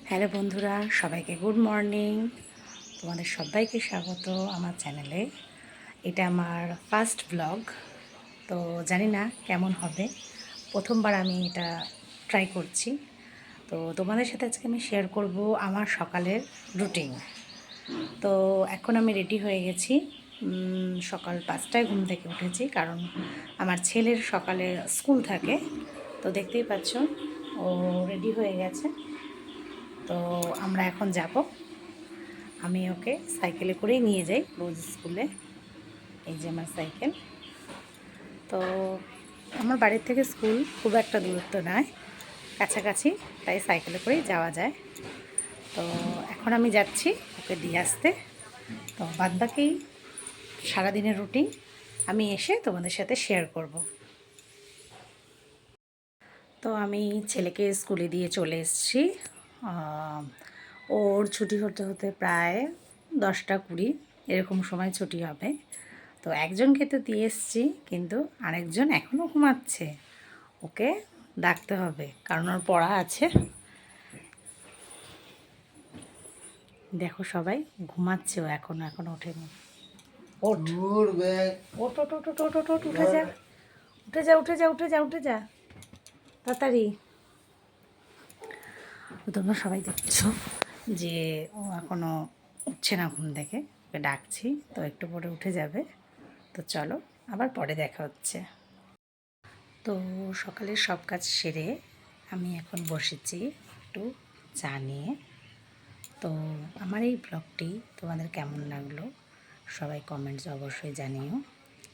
Hello বন্ধুরা, সবাইকে good morning. তোমাদের সবাইকে স্বাগত আমার চ্যানেলে। এটা আমার ফার্স্ট ব্লগ, তো জানি না কেমন হবে। প্রথমবার আমি এটা ট্রাই করছি। তো তোমাদের সাথে আজকে আমি শেয়ার করব আমার সকালের রুটিন। তো এখন আমি রেডি হয়ে গেছি। সকাল 5টায় ঘুম থেকে উঠেছি, কারণ আমার ছেলের সকালে স্কুল থাকে। তো দেখতেই পাচ্ছ, ও রেডি হয়ে গেছে। তো আমরা এখন যাব। আমি ওকে সাইকেলে করেই নিয়ে যাই রোজ স্কুলে। এই যে আমার সাইকেল। তো আমার বাড়ির থেকে স্কুল খুব একটা দূরত্ব নয়, কাছাকাছি, তাই সাইকেলে করেই যাওয়া যায়। তো এখন আমি যাচ্ছি ওকে দিয়ে আসতে। তো বাদবাকি সারাদিনের রুটিন আমি এসে তোমাদের সাথে শেয়ার করব। তো আমি ছেলেকে স্কুলে দিয়ে চলে এসেছি। ওর ছুটি হতে হতে প্রায় 10টা 20 এরকম সময় ছুটি হবে। তো একজনকে তো দিয়ে এসেছি, কিন্তু আরেকজন এখনও ঘুমাচ্ছে। ওকে ডাকতে হবে, কারণ ওর পড়া আছে। দেখো সবাই ঘুমাচ্ছে, ও এখনো ওঠেনি। ওঠ ওঠ ওঠ ওঠ ওঠ ওঠ ওঠ, উঠে যা, উঠে যা, উঠে যা, উঠে যা, উঠে যা তাড়াতাড়ি। তোমরা সবাই দেখছো যে ও এখনও উঠছে না ঘুম থেকে। ওকে ডাকছি, তো একটু পরে উঠে যাবে। তো চলো, আবার পরে দেখা হচ্ছে। তো সকালের সব কাজ সেরে আমি এখন বসেছি একটু চা নিয়ে। তো আমার এই ব্লগটি তোমাদের কেমন লাগলো সবাই কমেন্টস অবশ্যই জানিও।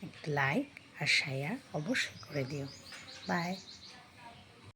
একটা লাইক আর শেয়ার অবশ্যই করে দিও। বাই।